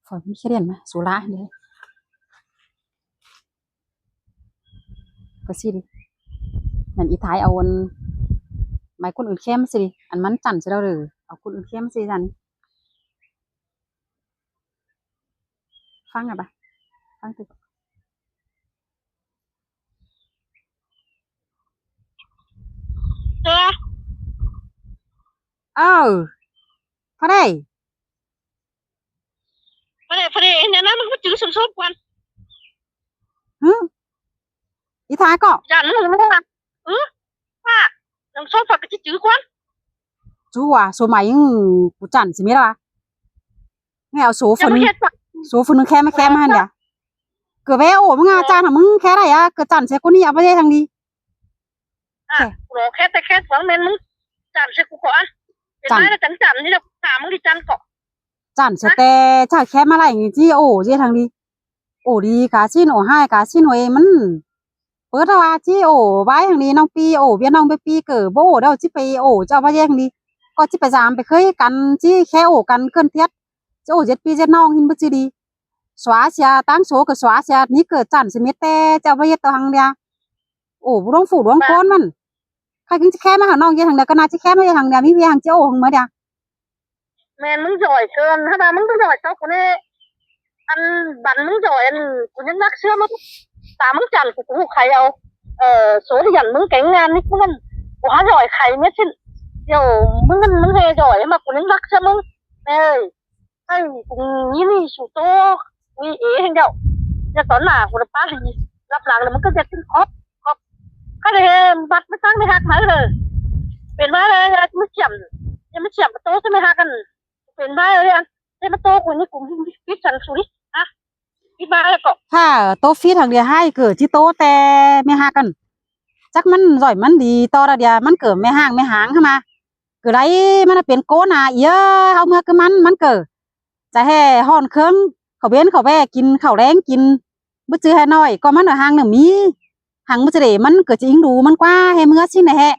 ฝนไม่ใช่เรียนไหมสุราเนี่ยก็สิดินั่นอีท้ายเอาอันไม้คนอื่นเข้มสิดิอันมันจันสิแล้วหรือเอาคนอื่นเข้มสิจันฟังอะปะฟังตึกเจ้เออพอได้พอดีเนี่ยนะมันก็จื้อสมทบกันฮึอีท้ายก็ยันมันไม่ได้ว่าสมทบฝักก็จื้อกันจูว่ะโซใหม่ยังกูจันสิไม่ละวะไงเอาโซฝยังนไม่เห็นฝักโซฝนนึงแค่ไม่แค่มาหันเดียวเกิดไปโอ้มึงอาจารย์มึงแค่ไรอะเกิดจันเสียกูนี่เอาไปได้ทางดีหลอแค่แต่แค่ฝังเมนมึงจำใช่กูก่อนเป็นไม้แล้วจันนี่เราถามมึงดิจันก่อนจันเสียแต่ถ้าแค่มาไรอย่างที่โอ้เจ้ทางดีโอ้ดีกาซินโอ้ให้กาซินเวมันเปิดว่าจีโอ้ไว้ทางนี้น้องปีโอ้เวียน้องไปปีเกิดโบเดี๋ยวจิไปโอ้เจ้ามาแย่งดีก็จิไปจามไปเคยกันจีแค่โอ้กันเคลื่อนเทียดจะโอ้เจ็ดปีเจ็ดน้องหินบุจีดีสวาเสียตั้งโซกับสวาเสียนี่เกิดจันสิเมตแต่เจ้ามาเย็ดตัวทางเดียโอ้บุร้องฝูร้องโคนมันใครกินจะแค่มาหาน้องเย็ดทางเดียก็น่าจะแค่มาเย็ดทางเดียมีเวียทางเจ้าโอ้ทางเมื่อเดียแมนมึงจ่อยเกินถ้ามามึงก็จ่อยเจ้าคนนี้อันบันมึงจ่อยอันกูยังรักเชื่อมึงตามึงจันกูใครเอาโสดยันมึงแก่งงานนี่กูมันกูหาจ่อยใครเนี่ยชิ้นเดี๋ยวมึงเฮจ่อยมากูยังรักเชื่อมึงเอ้ยไอ้กูนี่สุดโตวีเอ๋เห็นเดียวจะตอนหน้ากูจะป้าดีรับหลังแล้วมันก็จะขึ้นครอบก็เลยบัดไม่ตั้งไม่หักมาเลยเป็นว่าเลยไม่เฉียมยังไม่เฉียมโตใช่ไหมหักกันเป็นว่าเลยอ่ะใช่มาโตกูนี่กูพิจารณาสุดอ่ะพิจารณาแล้วก็ถ้าโตฟีทางเดียให้เกิดที่โตแต่ไม่หากันจักมันร่อยมันดีต่อระเดียมันเกิดไม่ห่างไม่หางเข้ามาเกิดไรมันเป็นโกน่ะเยอะเอาเมื่อก็มันเกิดจะแห่ห่อนเครื่องเขาเบ้นเขาแว่กินเขาแรงกินบ่จื้อให้น้อยก็มันห่างหนึ่งมีห่างบ่จะได้มันเกิดจะอิงดูมันกว่าให้เมื่อสิ้นแฮะ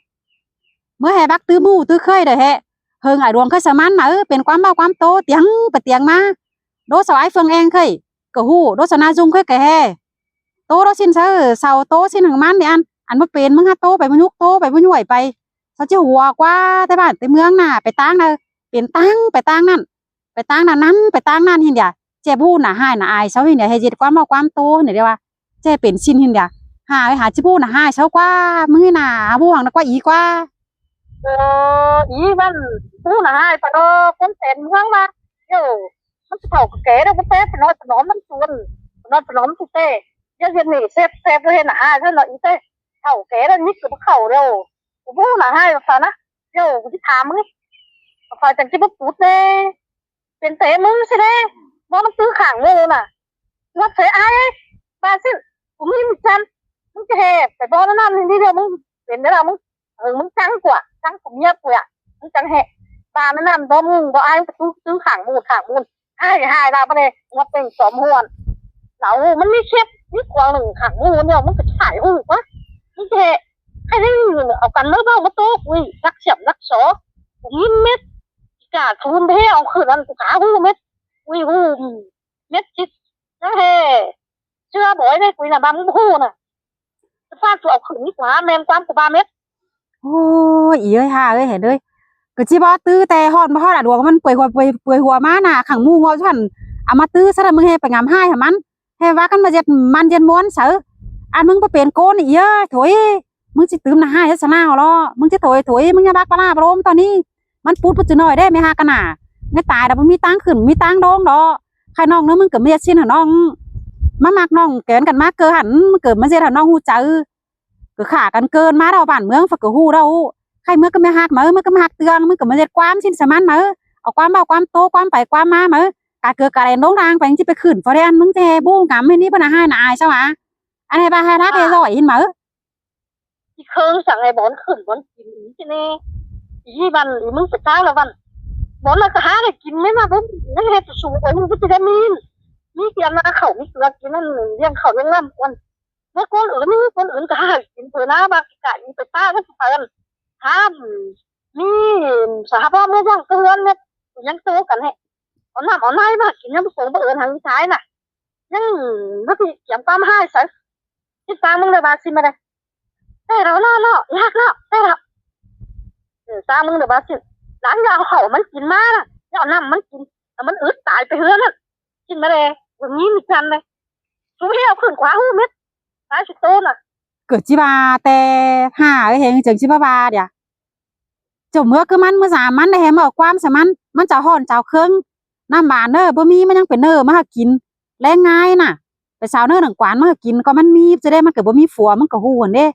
เมื่อให้บักตื้อมู่ตื้อเคยเด้อแฮะเฮิงไอ้รวมเคยสมันมาเป็นความเบาความโตเตียงไปเตียงมาโดสาวไอ้เฟืองเองเคยก็ฮู้โดสนาจุงเคยก็แฮโตโดสิ้นเซอเสาโตสิ้นหางมันเนี่ยอันบ่เป็นมึงหาโตไปบ่ยุกโตไปบ่ย่วยไปเขาจะหัวกว่าแต่บ้านแต่เมืองน่ะไปตั้งน่ะเป็นตั้งไปตั้งนั่นไปตั้งนั้นไปตั้งนั่นเห็นเดียเจ็บหูน่ะหายน่ะอายเซาเห็นเดียให้เจ็ดความเมาความโตเนี่ยเดียวว่าเจ็บเป็นชิ้นเห็นเดียหาจิบูน่ะหายเซากว่ามึงนี่น่ะบ่หวังน่ะกว่าอีกว่าอีมันกูน่ะให้ปะโดคนเต็มเมืองมาเดี๋ยวมันจะเผาแก่แล้วก็เต้ปนอนปนอมมันชวนปนอนปนอมตุเต้เดี๋ยวเห็นนี่เซฟเลยน่ะให้ถ้าเราอีเต้เผาแก่แล้วนี่คือเผาเร็วกูน่ะให้ซะนะเดี๋ยวกูจะถามมึงพอจังจะมาปูดเน่เป็นเตะมึงใช่ไหมว่ามันตื้อขังเลยน่ะว่าเสียไอ้บ้าสิกูไม่มีจันมึงจะเห่แต่บอกนั่นนี่เดียวมึงเป็นได้แล้วมึงมึงจังกว่าจังผมเงียบกว่ามึงจังเห่บ้านั่นบ่มึงบ่ไอ้ตื้อขังมูลไอ้ลาไปเลยว่าเป็นสมหวนเรามันไม่เช็ดนี่กวางหนึ่งขังมูลเนี่ยมึงจะถ่ายหูวะมึงจะเห่ให้ได้เอากันเลิกบ้างมาโต๊ะอุ้ยรักเสียบรักสอผมยิ้มเม็ดกาทูนไปให้เอาคืนนั้นกูขาหูเม็ดอุ้ยหูเม็ดจิตนะเฮ่เชื่อบ่อยได้คุยน่ะบ้ามึงหูน่ะจะฟาดตัวเอาคืนนี่กว่าแมงความกูบ้าเม็ดโอ้ยอีเอ้ยห่าเอ้ยเห็นเด้ยก็สิบ่ตื้อแต่ฮอดบ่ฮอดอะดวงมันเปื่อยหัวมาน่ะขังหมู่เว้าซั่นเอามาตื้อซะแล้วมึงให้ไปงามหายให้มันให้ว่ากันมาเจ็ดมันเย็นม้วนเสออันมึงบ่เป็นโกนอีเอ้ยโถยมึงสิตื้มน่ะหายซะหน้าเหรอมึงสิโถยมึงอย่าบักปะลาบลมตอนนี้มันปูดปุดจิน้อยได้ไม่หากันน่ะไม่ตายดอกบ่มีตังขึ้นมีตังดองดอกใครน้องเนาะมึงก็เมียสิ้นหาน้องมามักน้องแกนกันมาเกินหันมันเกิดมาเจ็ดหาน้องฮู้จักก็ขากันเกินมาเราบ้านเมืองฝักก็ฮู้เราใครเมื่อก็ไม่หักมาเมื่อก็มาหักเตืองมันก็มาเจ็ดความสิ้นสมันมาเอาความเบาความโตความไปความมามากาเกิดกาแรงโด่งดังไปจิไปขึ้นฟอร์เรนมึงแท้บู้กำให้นี่ปนะให้น่ะอายซะวะอันให้บ้าให้รักให้ร่อยหินมาที่เคิงสั่งไอ้บอลขึ้นบอลกินอีที่นี่อีวันหรือมึงไปจ้างแล้ววันบอลแล้วก็หาได้กินไม่มาปุ๊บนั่นเฮ็ดสูงไอ้มึงก็จะได้มีเกียร์มาเขามีเกลือกินนั่นเลี้ยงเขาเลี้ยงน้ำวันเมื่อคนอื่นนี่คนอื่นก็หากินเผื่อหน้าบางกะอีไปป้าก็เตือนห้ามมีสหภาพไม่ยังเตือนเนี่ยยังโตกันให้ ở nay mà chỉ nhắm xuống bữa thằng trái nè nhưng nó thì giảm tam hai sai cái taมึงเลยบาซิมาเลยแต่เรายากแต่เราตามึงเลยบาซิหลังยาวเขามันกินมาน่ะยาวน้ำมันกินแต่มันอึดตายไปเฮือนน่ะกินมาเลยวันนี้มีกันเลยชูเหี้ยวขึ้นขวาหูเม็ดตายสุดโตน่ะ เกิดจิบาแต่หาไอ้เฮงจังจิบาบาเดียจมเมื่อคือมันเมื่อสามมันได้แฮมเอาความสมันจะห่อนเจ้าเครื่องน้ำบานเนอบ่มีมันยังเป็นเนอมาหากินแรงง่ายน่ะไปสาวเนอหนังกวานมาหากินก็มันมีจะได้มันเกิดบ่มีผัวมันก็ฮู้หั่นเด้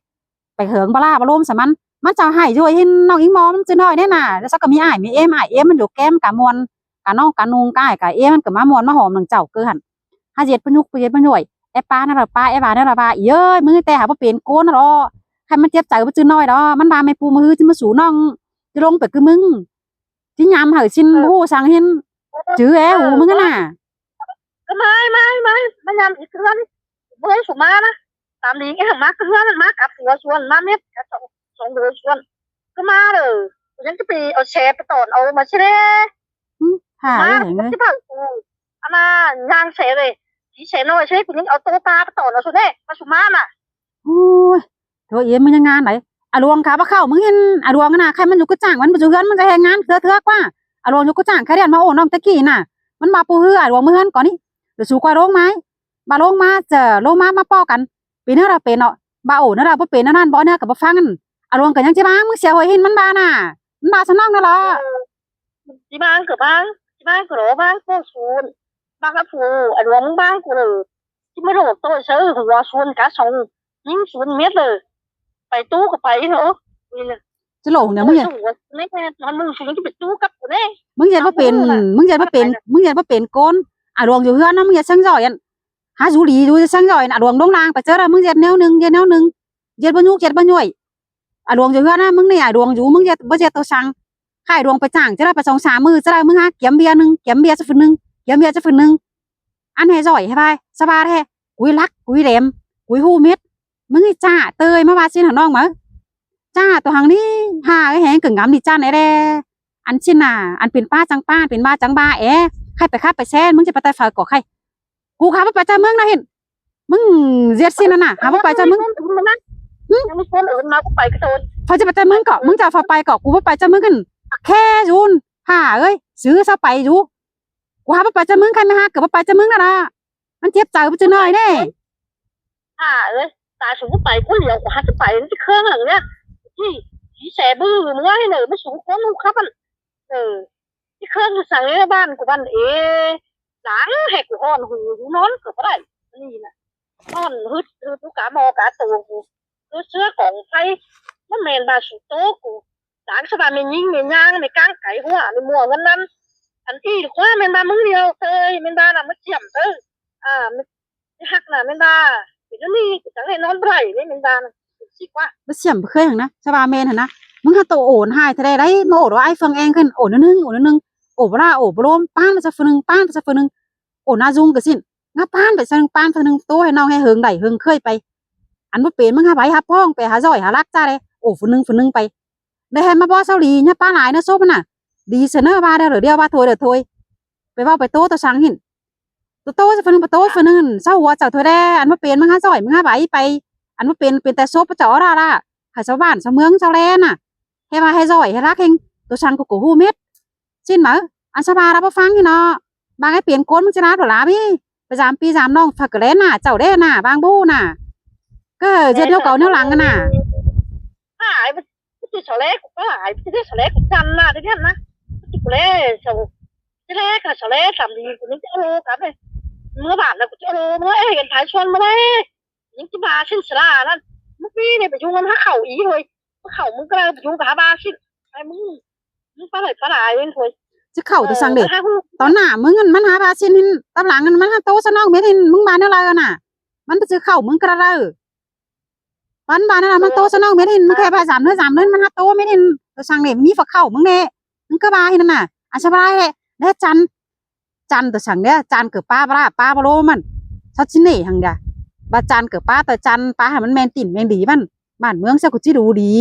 ไปเหิงบลาบลมสมันจะให้ช่วยเห็นน้องอิงมอมันจะน้อยแน่น่ะแล้วซักก็มีอ้ายมีอ้ายมันอยู่แก้มกะมวนกะน้องกะนุงกะอ้ายกะมันก็มามวนมาหอมหนังเจ้าคือหั่นหาเจ็ดปะยุกปะเจ็ดปะหน่วยไอ้ป้านั่นล่ะป้าไอ้บ้านั่นล่ะป้าเอ้ยมึงแต่หาบ่เป็นโกนดอกใครมันเจ็บใจบ่จื้อน้อยดอกมันว่าไม่ปูมือจะมาสู่น้องจะลงไปคือมึงที่ยามหาชินฮู้สั่งเห็นจื้อแอหูมึงน่ะ ก็ไม่ยำอีกเทือนเบื่อสุมานะตามนี้ไอ้หังมาเทือนมันมากับหัวชวนมาเม็ดกับสองหัวชวนก็มาเลยยังจะไปเอาแชร์ไปตอนเอามาใช่ไหม ค่ะ มา เห็นไหม ที่บ้านกูอันน่ะยางแชร์เลยสีแชร์น้อยใช่ไหมกูยังเอาตัวตาไปตอนเอาสุดเด้มาสุมาน่ะ โอ้ยเธอเอ็มมันยังงานไหนอะดวงขาบ่เข้ามึงเห็นอะดวงน่ะใครมันอยู่กระจ่างมันบ่อยู่เฮือนมันก็แฮงงานเถื่อกว่าอะดวงอยู่กระจ่างใครเรียนมาโอ้น้องตะกี้น่ะมันมาปูฮืออะดวงมื้อเฮือนก่อนนี่เดี๋ยวสู่กว่าโรงไม้บ่าโรงมาเจอโรงมาป้อกันปีนี้เราเป็นเนาะบ่าโอ้นั่นเราบ่เป็นนั่นบ่เนี่ยก็บ่ฟังกันอะดวงก็ยังสิบ้างมึงเสียหัวหินมันบ้าน่ะมันบ้าซะน้องนั่นล่ะ ที่บ้านกับบ้านที่บ้านกับบ้านกูชวนบ้านกับกูอันรวมบ้านกูเลยที่ไม่รู้ตัวเชื่อหัวชวนกะสองยิ่งชวนเม็ดเลยไปตู้ก็ไปเถอะนี่เลย จะหลงเนี่ยมึงอย่า ไม่แค่ตอนมึงชวนจะไปตู้กับกูเน่ มึงอย่าบ่เป็นมึงอย่าบ่เป็นโกนอะดวงอยู่เฮือนนะมึงอย่าสั่งจ่อยอันหาสูหลีดูจะสั่งจ่อยอะดวงดงลางไปเจอแล้วมึงอย่าแนวนึงอย่าบ่ยุกอย่าบ่ย่อยอะดวงอยู่เฮือนนะมึงนี่อะดวงอยู่มึงอย่าบ่อย่าตัวสั่งค่ายดวงไปจ้างจะได้ไป2-3มื้อจะได้มึงหาเกียมเบียร์นึงเกียมเบียร์จะฝึ่นนึงเกียมเบียร์จะฝึ่นนึงอันให้จ่อยให้ไปสบายแท้กุยรักกุยแหลมกุยฮู้เม็ดมึงนี่จ้าเตยมาว่าซินหาน้องมาจ้าตัวหังนี้หาไอ้แหงกึ่งงามดิจ้าไอ้แดอันชินน่ะอันเป็นป้าจังป้าเป็นบ้าจังบ้าใครไปฆ่าไปแซ่มึงจะไปตายฝ่ายก่อใครกูข้าไปจ้ามึงนะเห็นมึงเจ็ดสินะน่ะหาไปจ้ามึง ยังไม่คนอื่นมากูไปก็โดน พอจะไปจ้ามึงเกาะมึงจะฝ่าไปเกาะกูไปจ้ามึงกันแค่จูนห่าเอ้ยซื้อซะไปจูกูหาไปจ้ามึงใครไม่หาเกิดไปจ้ามึงนะมันเจ็บใจไปจะน้อยแน่ เอ้ยตาสูงไปกูเหลียวกูหันไปที่เครื่องหลังเนี่ยที่สีแสบื้อมึงว่าให้หนึ่งไม่สูงคนมึงครับมันที่เครื่องสั่งในบ้านกูบ้านหลังแหกกูห่อนหูนอนเกิดอะไรนี่นะนอนฮึดทุกกามอกาตัวกูเสื้อของไฟมันเมนบาสุโตกูหลังสบายไม่ยิงไม่ย่างไม่ก้างไก่หัวไม่มัวกันนั้นอันที่คว้าเมนบามึงเดียวเตยเมนบาน่ะมันเจียมไม่หักน่ะเมนบาเดี๋ยวนี้กูจังให้นอนไพร่เลยเมนบาน่ะสิกว่า บ่เสี่ยมบ่เคยหั่นนะชาวาแม่นหั่นนะมึงหาโตโอนหายทะเลได้โนโอดว่าไอ้เฟิงเองขึ้นโอนนึงโบ่ล่าโอบ่ลมป้านจะฝนึงป้านจะฝนึงโอนาจุงก็สิ้นงาป้านไปซะนึงป้านฝนึงโตให้น้องให้เฮิงได้เฮิงเคยไปอันบ่เป็นมึงหาไผหาพ้องไปหาจ้อยหารักจ้าเลยโอ้ฝนึงไปได้ให้มาบ่เซาหลีเนี่ยป้าหลายนะโซมันน่ะดีเสนอว่าได้เดี๋ยวว่าโทยเด้อโทยไปเว้าไปโตตะสังหินโตจะฝนึงโตฝนึงเซาหัวเจ้าโทยได้อันบ่เป็นมึงหาจ้อยมึงหาไผไปอันบ่เป็นแต่โซปเจ้าล่ะให้ชาวบ้านชาวเมืองชาวแลน่ะให้ว่าให้จ้อยให้รักเฮงตัวฉันก็ฮู้เม็ดสิ้นหมออันสบายรับบ่ฟังนี่เนาะบางให้เปลี่ยนโกนมึงจะรักบ่ล่ะพี่ไป3 ปี 3น้องฝักกะแลน่ะเจ้าแด้น่ะบางบู้น่ะก็เจ็ดเดียวเก่าแนวหลังกันน่ะ หายไปที่สาเล็กก็หายไปที่สาเล็กจันน่ะที่นั่นนะที่กูเล่ส่งที่แรกกับสาเล็กสามดีกูนึกจะรู้กันเลยเมื่อบาทแล้วกูจะรู้เมื่อเห็นถ่ายชวนมาเลยยังจะมาสิ้นสลานั่นเมื่อกี้เนี่ยไปยุ่งกันถ้าเข่าอีเลยเข่ามึงก็เลยไปยุ่งกับฮาบาสิ้นไอ้มึงปลาไหลปลาไหลเองคุย จะเข้าแต่สั่งเด็กตอนหน้ามึงมันหาภาษินตำหลังมันหาโตซะน้องเม็ดหินมึงบานอะไรน่ะมันไปซื้อเข้ามึงกระไรปันบานอะไรมันโตซะน้องเม็ดหินมันแค่ภา3 เดือน 3 เดือนมันหาโตเม็ดหินตัวสั่งเด็กมีฝักเข้ามึงแน่มึงก็บาให้นั่นน่ะอาสบายแหละแล้วจันตัวสั่งเนี่ยจันเกิดป้าบ่โลมันชัดชินี่หังเดียบาจันเกิดป้าแต่จันป้าให้มันแมนติ่นแมนดีมันบ้านเมืองเสียกูจิดูดี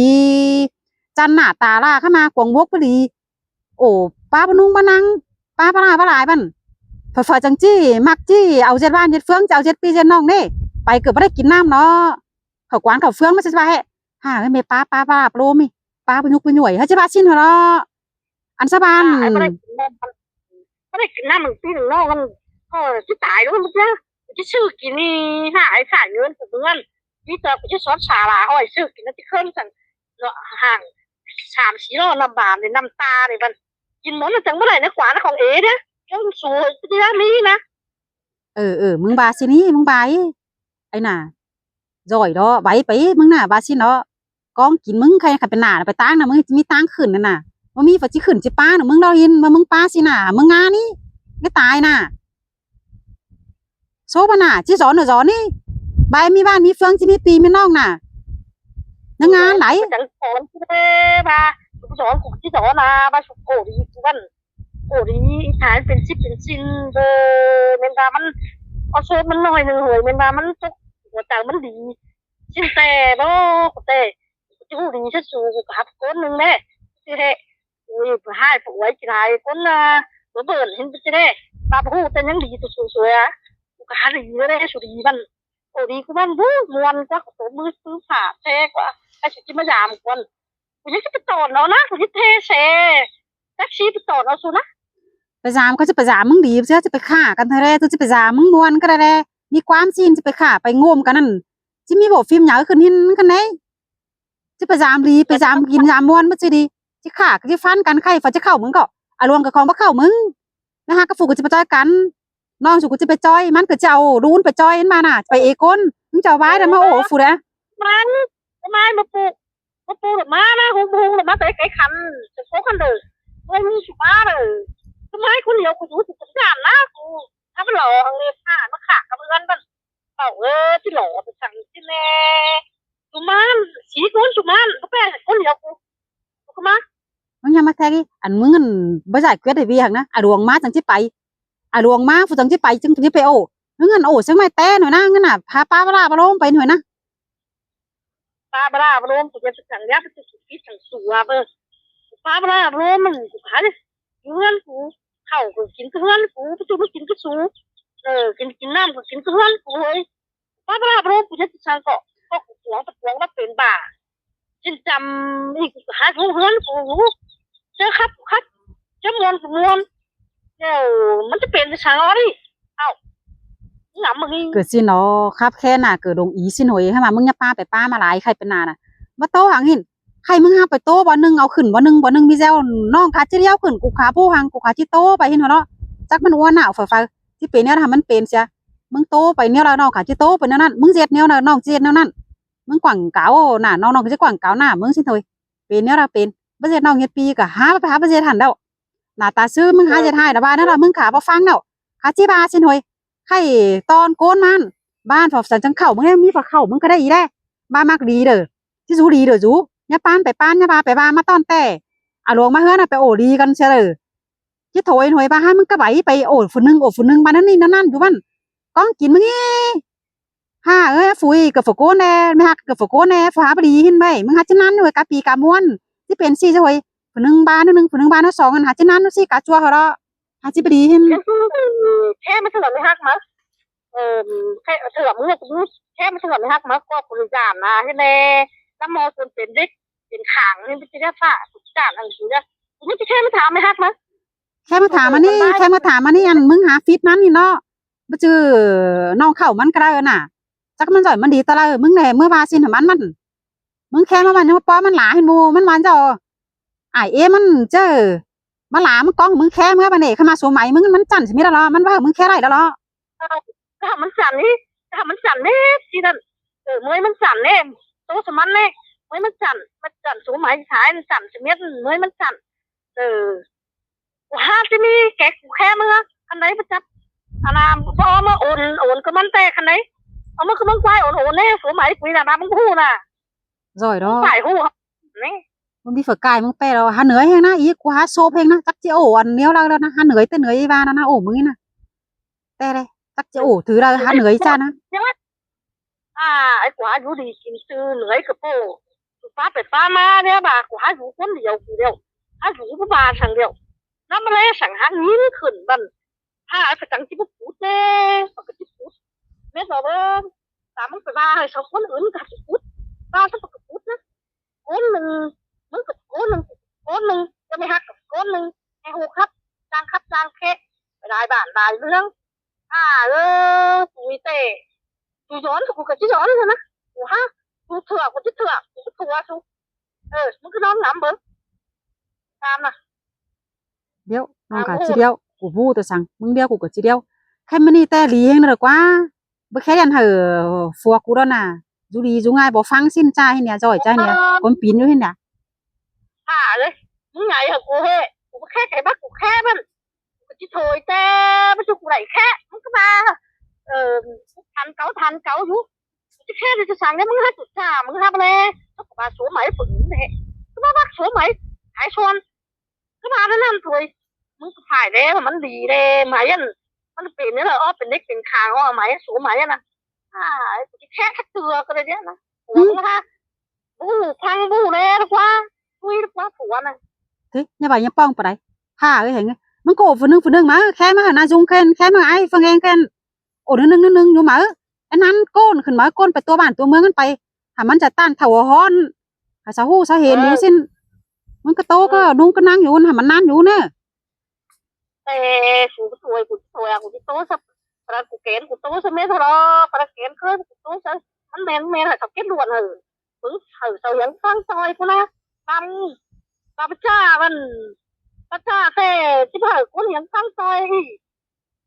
จันหน้าตาล่าเข้ามากวงวกพอดีโอ้ป้าบนุ่งบ้านัง ป้าปลาหลายมันฝอยจังจี้มักจี้เอาเจ็ดบ้านเจ็ดเฟืองจะเอาเจ็ดปีเจ็ดน้องนี่ไปเกือบไม่ได้กินน้ำเนาะเขากวานเขาเฟืองไม่ใช่ไปฮ่าเมป้าปลาโปรมีป้าไปยุกไปหน่วยเฮ้ยจะบ้าชิ้นเหรออันสะบาน ไอ้ไม่ได้กินน้ำมันปีหนึ่งนอกมันก็จะตายแล้วมันจะซื้อกินนี่หาไอ้ขายเงินของเงินนี่เจอไปจะซอสชาลาอ้อยซื้อกินนั่นที่เครื่องสั่งห่าง3-4 โลลำบากเลยน้ำตาเลยมันกินหมดแล้วจังเมื่อไหร่นะขวานของเอ๋เนี่ยยังสวยที่ร้านนี้นะมึงบาสินี่มึงบายไอ้น่ะrồi đó bấy bấyมึงน่ะบาสิเนาะกองกินมึงใครเป็นหน้าไปตั้งน่ะมึงมีตั้งขึ้นนั่นน่ะบ่มีว่าสิขึ้นสิป้าน่ะมึงเราเห็นว่ามึงป้าสิน่ะมึงงานี่ไม่ตายน่ะโซบน่ะสิสอนน่ะสอนนี่ใบมีบ้านมีเฟืองสิมีปีมีน้องน่ะนังงานไหน chẳng còn ba cũng giỏi cũng chỉ giỏi là ba chục cổ đi cũng văn cổ đi tháiเป็น10เป็นซินมันว่ามันเอาโซมันน้อยนึงหวยมันว่ามันตุกหัวใจมันดีสิแต่บ่แต่จูดีซะสูกับคนนึงแม่สิเด้อุ้ยให้ป่วยสิได้คนบ่เบิ่นเห็นสิเด้บาฮู้แต่ยังดีตัวสวยๆอ่ะก็หาดีเลยสุดีมันโอ้ดีกูมันบ่ม่วนกว่าโตมือซื้อผ้าแท้กว่าไอ้สิมายามก่อนกูจะไปตอดแล้วนะกูจะเทเซแท็กซี่ไปตอดเอาสุนะ ไปจามเขาจะไปจามมึงดีเสียจะไปฆ่ากันเท่าไรตัวจะไปจามมึงมวนก็ได้แลมีความจริงจะไปฆ่าไปงมกันนั่นจะมีบ่ฟิล์มหยาขึ้นหินกันไหนจะไปจามดีไปจามกินจามมวนบ่สิดีจะฆ่าก็จะฟันกันใครฟันจะเข้ามึงก็อารวงกับของบ่เข้ามึงนะฮะก็ฟูก็จะไปจ้อยกันน้องสุกูจะไปจ้อยมันก็จะเอารูนไปจ้อยมาน่ะไปเอกนมึงจะเอาไว้แล้วมาโอ้ฟูเด้อมันไม่มาปูหรือมานะหงหรือมาไอ้คันจะโคกันเลยไม่มีสุมาเลยทำไมคนเดียวกูรู้สึกสงสารนะกูถ้ามันหล่อทางนี้ผ่านมาขากับเพื่อนมันที่หล่อไปสั่งที่แน่สุมานสีคนสุมานก็แปลคนเดียวกูมามึงยังมาแท้กี่อันมึงอันบ่จ่ายเกวียดได้วีหักนะอารวงมาจังสิไปอารวงมาฟูจังสิไปจังสิไปโอ้มึงอันโอ้จังไม่แต้หน่อยนะงั้นน่ะพาป้าปลาลงไปหน่อยนะป้าบลาบรวมกูจะสั่งยักษ์จะสุกี้สั่งสัวเบอร์ป้าบลาบรวมมันกูหาเลยเงินกูเข้ากูกินเงินกูไปจูบกินก็สูกินน้ำกูกินเงินกูเลยป้าบลาบรวมกูจะสั่งก็กูหวงตะหวงว่าเป็นบ้าจินจำนี่กูหาเงินกูเจอครับจะมวนกูมวนเดี๋ยวมันจะเป็นสั่งอะไรเอ้าหนำมึงเกิดสิเนาะครับแค่น่ะเกิดดงอีสิหน่อยให้มามึงอย่าป้าไปป้ามาหลายใครเป็นนาน่ะว่าโตหังหินใครมึงหาไปโตบ่นึงเอาขึ้นบ่นึงมีแซวน้องขาจิเดียวขึ้นกูขาผู้หังกูขาจิโตไปเห็นเนาะจักมันอ้วนน่ะฝ่ายที่เป็นเนี่ยทำมันเป็นเสียมึงโตไปเนี่ยแล้วน้องขาจิโตไปแนวนั้นมึงเจ็ดแนวน่ะน้องเจ็ดแนวนั้นมึงกว่างเก๋าน่ะน้องก็จะกว่างเก๋าหน้ามึงสิถอยเป็นเนี่ยเราเป็นบ่เจ็ดน้องเฮ็ดปีก็หาไปหาบ่เจ็ดหันแล้วหน้าตาซื่อมึงหาเจ็ดให้ละบ้านนั่นล่ะมึงขาบ่ฟังแล้วขาจิบาสิถอยใครตอนโกนมันบ้านฝอสันจังเข่ามึงได้มีฝาเข่ามึงก็ได้อีได้บ้านมากดีเด้อที่สูดีเด้อจูอย่าปานไปปานอย่าบาไปบามาตอนแต่อารวงมาเฮือน่ะไปโอดีกันเชลที่ถอยหน่วยบ้าให้มึงก็ไหวไปโอฝุ่นนึงบ้านนั้นนี่นั่นอยู่บ้านก้องกินมึงนี่ฮ่าฝุ่ยกับฝโกนแน่ไม่ฮักกับฝโกนแน่ฝาบดีหินไปมึงหาจังนั้นหน่วยกะปีกะม้วนที่เป็นซี่จะหวยฝุ่นนึงบ้านนึงฝุ่นนึงบ้านนึง2กันหาจังนั้นซี่กะจัวเหรอหาจิบดีหินแค่ไม่ถนัดไม่ฮักมั้งแค่เถื่อนมึงเนี่ยกูแค่ไม่ถนัดไม่ฮักมั้งก็บริจาคมาให้แน่น้ำมอส่วนเป็นเด็กเป็นขางนี่เป็นจะฝ่าบริจาคอะไรอยู่เนี่ยกูไม่แค่ไม่ถามไม่ฮักมั้งแค่มาถามมานี่อันมึงหาฟิตมันนี่เนาะบ่จื้อน้องเข้ามันก็ได้น่ะจักมันจ่อยมันดีตะละมึงแหน่เมื่อวาสินมันมึงแค่มาวันนี้ป้อมันหลาให้หมู่มันมันจะอ้ายเอมันเจ้อมาหลามึงก้องมึงแค่เมื่อบัดนี้เข้ามาสมัยมึงมันจั่นสิมีแล้วเหรอมันว่ามึงแค่ได้แล้วเหรอถ้ามันสั่นนี่ที่นั่นมวยมันสั่นเนี่ยโตสมันเนี่ยมวยมันสั่นสูงหมายขายมันสั่นเม็ดมวยมันสั่นห้าที่มีแกกูแค่มึงคันไหนประจับอันน่ะพอมาโอนก็มันแต่คันไหนเอามาคือมึงควายโอนเนี่ยสูงหมายคุยน่ะมึงพูดน่ะrồi đó ฝ่ายหูนี่มึงมีฝกายมึงไปแล้วหาเหนื่อยแฮงนะอีกูหาโซเพลงนะจักจิโออันเนี้ยวแล้วนะหาเหนื่อยแต่เหนื่อยอีวานะโอ้มึงนี่นะแต่เลยจักจิโอถือแล้วหาเหนื่อยจ้านะไอ้กว่าอยู่ดีกินซื้อเหนื่อยกับโป้ฟ้าเป็ดฟ้ามาเนี่ยบ่ากว่าอยู่คนเดียวกูเดียวอยู่ผู้บ้านทางเดียว น้ำอะไรสั่งหางนี้ขึ้นบันถ้าไปจังที่พวกกูเต้ปกติกูเม็ดบอกว่าตามมึงไปบ้าให้ชาวคนอื่นกับกูบ้าสักปกตินะคนหนึ่งมึงกับคนหนึ่งจะไม่หักกับคนหนึ่งให้หูครับจางแค่ไปได้บ้านได้เรื่องกูเต้กูย้อนกูกับที่ย้อนเลยนะกูฮะกูเถื่อกูที่เถื่อกูเถื่อกูมึงก็นอนหลับเบิ้งตามนะ เดี๋ยวน้องกะจีเดียวกูพูดตัวสั่งมึงเดียวกูก็จีเดียวแค่มันนี่แต่ลีเองน่ะกว่าบ่แค่ยันเหอะฟัวกูแล้วน่ะจูดีจูง่ายบ่ฟังสิ้นใจเนี่ยจ่อยใจเนี่ยคนปีนอยู่เห็นน่ะ เลยมึงไงเหรอกูเฮ้กูแค่ไก่บ้ากูแค่มันกูจะโถยแต่ไม่ใช่กูไหลแค่มึงก็มาเออทันเก่าอยู่กูจะแค่จะสั่งเนี่ยมึงให้จุดจ่ามึงทำอะไรก็มาสวมไหมฝืนเนี่ยก็มาบักสวมไหมหายชวนก็มาแล้วนั่นถวยมึงก็ถ่ายแล้วมันดีเลยไหมยันมันเป็นเนี่ยเหรอเป็นเล็กเป็นคางว่าไหมสวมไหมนะกูจะแค่เตือก็เลยเนี่ยนะหัวมึงฮะพังบูเลยดีกว่าคุยดีกว่าผัวน่ะ thế nhà bà nhà pong bà đấy hà cái hìnhมันโกฝนึงมาแค่มานาจุงแค่แค่มาไอ้ฟังเองแค่โอ้นึงอยู่มาอันนั้นโกนขึ้นมาโกนไปตัวบ้านตัวเมืองกันไปถ้ามันจะต้านเถาฮ้อนถ้าสาหูสาเห็นอยู่สิ้นมันก็โตก็นุ่งก็นั่งอยู่ถ้ามันนั่นอยู่เนอะ กูสวยกูที่โตสับประกูเกณฑ์กูโตสับไม่ทะเลาะประเกณฑ์คือกูโตสับมันแมนสับเก็ตล้วนเหรอมึงเสาอย่างฟังซอยกูนะตามจ้ามันจ้าแต่ที่ผ่านกูอย่างฟังซอย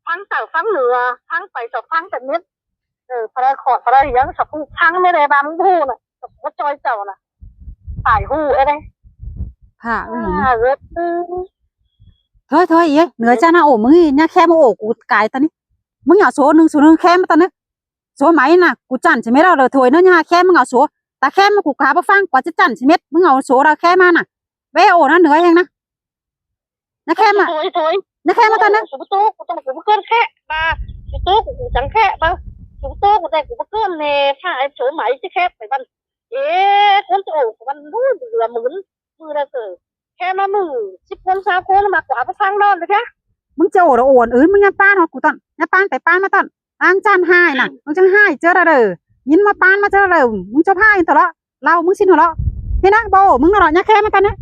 ฟังเต่าฟังเหนือฟังไปสับฟังแต่เนี้ยประขอดประอย่างสับกูฟังไม่ได้บางพูน่ะสับกูจอยเจ้าน่ะตายหูไอ้เนี่ย ค่ะ เว็บ thôi ý nửa cha nào ổมึงnha khe mà ổกูcái tao níมึงnhỏ số nương khe mà tao ní số máy nèกูchặn chỉ mấy đâu rồi thôi nó nha khe mà ngỏ số ta khe màกูcá bắp phang quả chứ chặn chỉ mấyมึงngỏ số ra khe mà nè bé ổ nó nửa em nè nó khe mà nó khe mà tao níกูเกินแค่มากูจังแค่มากูแต่กูเกินเนี่ยถ้าไอ้โฉมไหมที่แค่ไปมันคนจะโอ้มันรู้เหลือมือละเกิดแค่มามือ10 คน20 คนมากว่าไปฟังนอนเลยแค่ มึงจะโอ้โอนมึงnha pan hoặcกูตอนnha panไปpanมาตอนล้างจานให้น่ะมึงจะให้เจอระเด้อยินมาpanมาเจอระเด้อมึงจะให้ตลอดเรามึงสิ้นหัวเราะนี่นะโบมึงน่ะnha kheมาตอนนี้